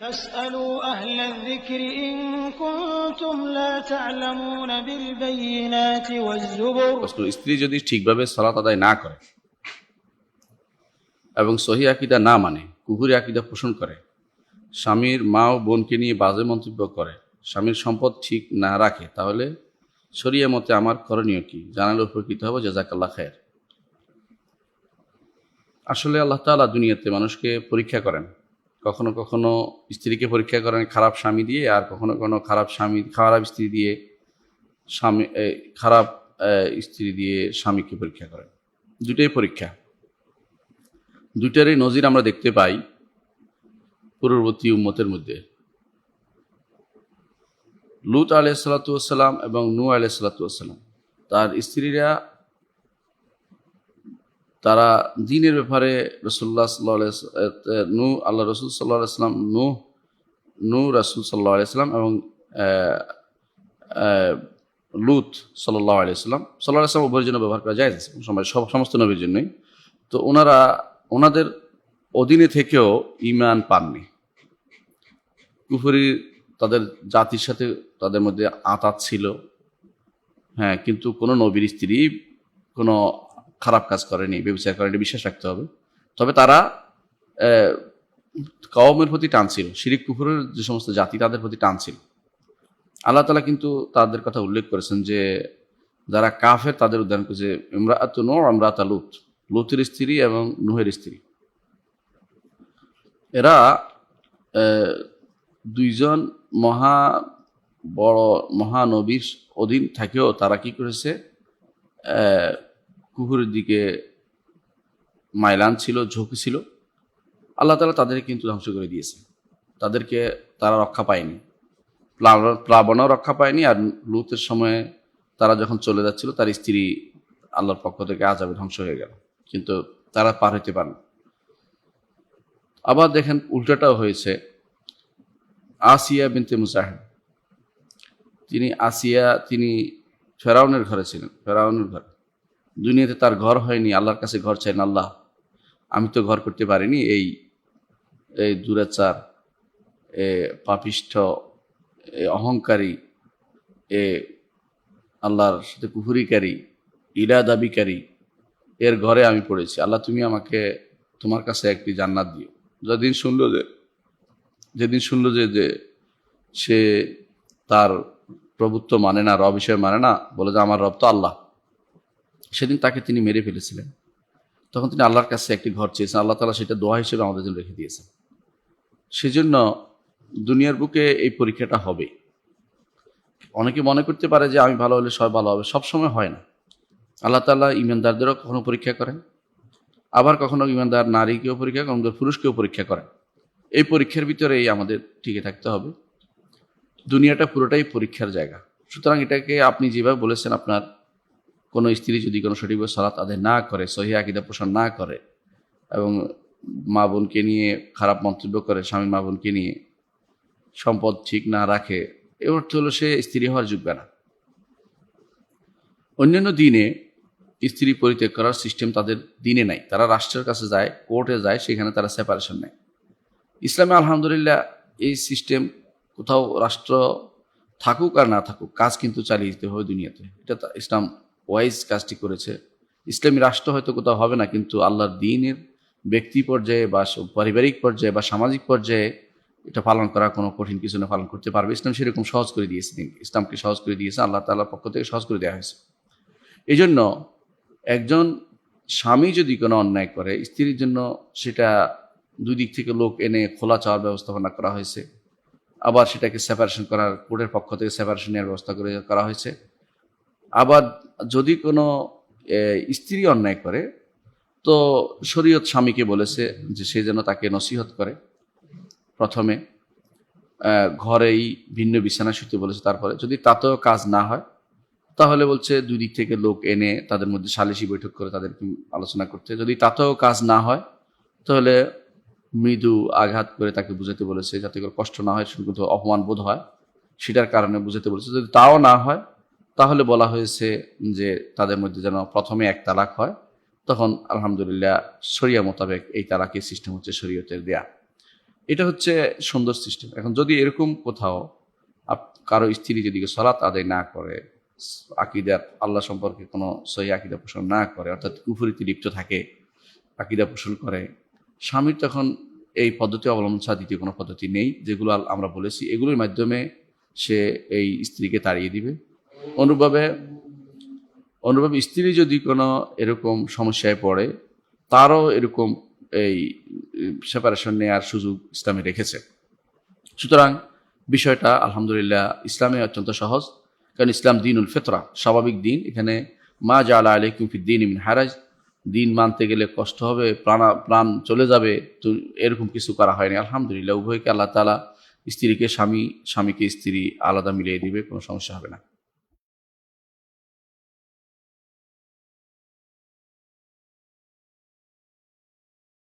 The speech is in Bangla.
فاسألوا أهل الذكر إن كنتم لا تعلمون بالبينات والزبر। স্ত্রী যদি ঠিকভাবে সালাত আদায় না করে এবং সহিহ আকীদা না মানে, কুফরি আকীদা পোষণ করে, স্বামীর মা ও বোনকে নিয়ে বাজে মন্তব্য করে, স্বামীর সম্পদ ঠিক না রাখে, তাহলে শরিয়া মতে আমার করণীয় কি জানালে উপকৃত হবো। জাযাকাল্লাহ খায়ের। আসলে আল্লাহ তাআলা দুনিয়াতে মানুষকে পরীক্ষা করেন। কখনো কখনো স্ত্রীকে পরীক্ষা করেন খারাপ স্বামী দিয়ে, আর কখনো কখনো খারাপ স্ত্রী দিয়ে খারাপ স্ত্রী দিয়ে স্বামীকে পরীক্ষা করেন। দুটোই পরীক্ষা, দুটারই নজির আমরা দেখতে পাই পূর্ববর্তী উম্মতের মধ্যে। লূত আলাইহিসসালাতু ওয়াসসালাম এবং নূহ আলাইহিসসালাতু ওয়াসসালাম, তার স্ত্রীরা তারা দ্বীনের ব্যাপারে রাসূলুল্লাহ সাল্লাল্লাহু আলাইহি আল্লাহ রাসূল সাল্লাল্লাহু আলাইহি ওয়াসাল্লাম নূহ রাসূল সাল্লাল্লাহু আলাইহি ওয়াসাল্লাম এবং লূত সাল্লাল্লাহু আলাইহি ওয়াসাল্লাম উভয়ের জন্য ব্যবহার করা জায়েজ আছে, সমস্ত নবীর জন্যই। তো ওনাদের অধীনে থেকেও ঈমান পাননি। কুফরি তাদের জাতির সাথে তাদের মধ্যে আঁতাত ছিল, হ্যাঁ, কিন্তু কোনো নবীর স্ত্রী কোনো খারাপ কাজ করেনি, ব্যভিচার করেনি, বিশ্বাস রাখতে হবে। তবে তারা কওমের প্রতি টান ছিল, শিরিক কুফরের যে সমস্ত জাতি তাদের প্রতি টান ছিল। আল্লাহ তাআলা কিন্তু তাদের কথা উল্লেখ করেছেন যে যারা কাফের তাদের উদাহরণ করেছে ইমরাআতু নূহ ইমরাআতু লূত, লূতের স্ত্রী এবং নূহের স্ত্রী। এরা দুইজন মহানবীর অধীন থাকেও তারা কি করেছে, কুফরের দিকে মাইলান ছিল, ঝুঁকি ছিল। আল্লাহ তাআলা তাদের কিন্তু ধ্বংস করে দিয়েছে, তাদেরকে তারা রক্ষা পায়নি, প্লাবনও রক্ষা পায়নি। আর লূতের সময়ে তারা যখন চলে যাচ্ছিল তার স্ত্রী আল্লাহর পক্ষ থেকে আযাবে ধ্বংস হয়ে গেল, কিন্তু তারা পার হইতে পারেন। আবার দেখেন উল্টাটাও হয়েছে। আসিয়া বিনতে মুজাহিদ, তিনি ফেরাউনের ঘরে ছিলেন, ফেরাউনের ঘরে। দুনিয়াতে তার ঘর হয়নি, আল্লাহর কাছে ঘর চাইন, আল্লাহ আমি তো ঘর করতে পারিনি, এই দুরাচার, পাপিষ্ঠ, অহংকারী, আল্লাহর সাথে কুফরিকারী, ইলা দাবিকারী এর ঘরে আমি পড়েছি, আল্লাহ তুমি আমাকে তোমার কাছে একটি জান্নাত দিও। যেদিন শুনলো যে সে তার প্রভুত্ব মানে না, রব হিসেবে মানে না, বলে যে আমার রব তো আল্লাহ, সেদিন তাকে তিনি মেরে ফেলেছিলেন। তখন তিনি আল্লাহর কাছে একটি ঘর চেয়েছেন, আল্লাহ তাআলা সেটা দোয়া হিসেবে আমাদের জন্য রেখে দিয়েছেন। সেজন্য দুনিয়ার বুকে এই পরীক্ষাটা হবে। অনেকে মনে করতে পারে যে আমি ভালো হলে সবাই ভালো হবে, সবসময় হয় না। আল্লাহ তাআলা ঈমানদারদেরও কখনো পরীক্ষা করেন, আবার কখনো ঈমানদার নারীকেও পরীক্ষা করেন, পুরুষকেও পরীক্ষা করেন। এই পরীক্ষার ভিতরেই আমাদের টিকে থাকতে হবে। দুনিয়াটা পুরোটাই পরীক্ষার জায়গা। সুতরাং এটাকে আপনি যেভাবে বলেছেন, আপনার কোনো স্ত্রী যদি কোনো সঠিকভাবে সালাত আদায় না করে, সহিহ আকীদা পোষণ না করে এবং মা বোনকে নিয়ে খারাপ মন্তব্য করে, স্বামী মা বোনকে নিয়ে সম্পদ ঠিক না রাখে, এর অর্থ হলো সে স্ত্রী হওয়ার যোগ্য না। অন্যান্য দিনে স্ত্রী পরিত্যাগ করার সিস্টেম তাদের দিনে নাই। তারা রাষ্ট্রের কাছে যায়, কোর্টে যায়, সেখানে তারা সেপারেশন নেয়। ইসলামে আলহামদুলিল্লাহ এই সিস্টেম, কোথাও রাষ্ট্র থাকুক আর না থাকুক, কাজ কিন্তু চালিয়ে যেতে হবে দুনিয়াতে। এটা ইসলাম ওয়াইজ কাজটি করেছে। ইসলামী রাষ্ট্র হয়তো কোথাও হবে না, কিন্তু আল্লাহর দ্বীনের ব্যক্তি পর্যায়ে বা পারিবারিক পর্যায়ে বা সামাজিক পর্যায়ে এটা পালন করা কোনো কঠিন কিছু না, পালন করতে পারবে। ইসলাম সেরকম সহজ করে দিয়েছে, ইসলামকে সহজ করে দিয়েছে, আল্লাহ তাআলার পক্ষ থেকে সহজ করে দেওয়া হয়েছে। এই জন্য একজন স্বামী যদি কোনো অন্যায় করে, স্ত্রীর জন্য সেটা দুই দিক থেকে লোক এনে খোলা চাওয়ার ব্যবস্থাপনা করা হয়েছে। আবার সেটাকে সেপারেশন করার, কোর্টের পক্ষ থেকে সেপারেশন নেওয়ার ব্যবস্থা করা হয়েছে। আবার যদি কোনো স্ত্রী অন্যায় করে, তো শরীয়ত স্বামীকে বলেছে যে সে যেন তাকে নসিহত করে। প্রথমে ঘরেই ভিন্ন বিছানা শুতে বলেছে, তারপরে যদি তাতেও কাজ না হয় তাহলে বলছে দুই দিক থেকে লোক এনে তাদের মধ্যে সালিশি বৈঠক করে তাদেরকে আলোচনা করতে। যদি তাতেও কাজ না হয় তাহলে মৃদু আঘাত করে তাকে বুঝাতে বলেছে, যাতে করে কষ্ট না হয়, শুধু অপমান বোধ হয় সেটার কারণে বুঝাতে বলেছে। যদি তাও না হয় তাহলে বলা হয়েছে যে তাদের মধ্যে যেন প্রথমে এক তালাক হয়। তখন আলহামদুলিল্লাহ শরিয়া মোতাবেক এই তালাকের সিস্টেম হচ্ছে শরীয়তের দেয়া। এটা হচ্ছে সুন্দর সিস্টেম। এখন যদি এরকম কোথাও কারো স্ত্রী যদি সালাত আদায় না করে, আকীদার আল্লাহ সম্পর্কে কোনো সহি আকীদা পোষণ না করে, অর্থাৎ কুফরিতে লিপ্ত থাকে, আকীদা পোষণ করে, স্বামীর তখন এই পদ্ধতি অবলম্বন ছাড়া দ্বিতীয় কোনো পদ্ধতি নেই, যেগুলো আমরা বলেছি এগুলোর মাধ্যমে সে এই স্ত্রীকে তাড়িয়ে দিবে। অনুরূপভাবে স্ত্রী যদি কোনো এরকম সমস্যায় পড়ে, তারও এরকম এই সেপারেশন নেওয়ার সুযোগ ইসলামে রেখেছে। সুতরাং বিষয়টা আলহামদুলিল্লাহ ইসলামে অত্যন্ত সহজ, কারণ ইসলাম দীনুল ফিতরা, স্বাভাবিক দিন। এখানে মা জাআলা আলাইকুম ফিদ-দীন মিন হারাজ, দিন মানতে গেলে কষ্ট হবে, প্রাণ চলে যাবে, তো এরকম কিছু করা হয়নি। আলহামদুলিল্লাহ উভয়কে আল্লাহ তাআলা, স্ত্রীকে স্বামী, স্বামীকে স্ত্রী আলাদা মিলিয়ে দিবে, কোনো সমস্যা হবে না।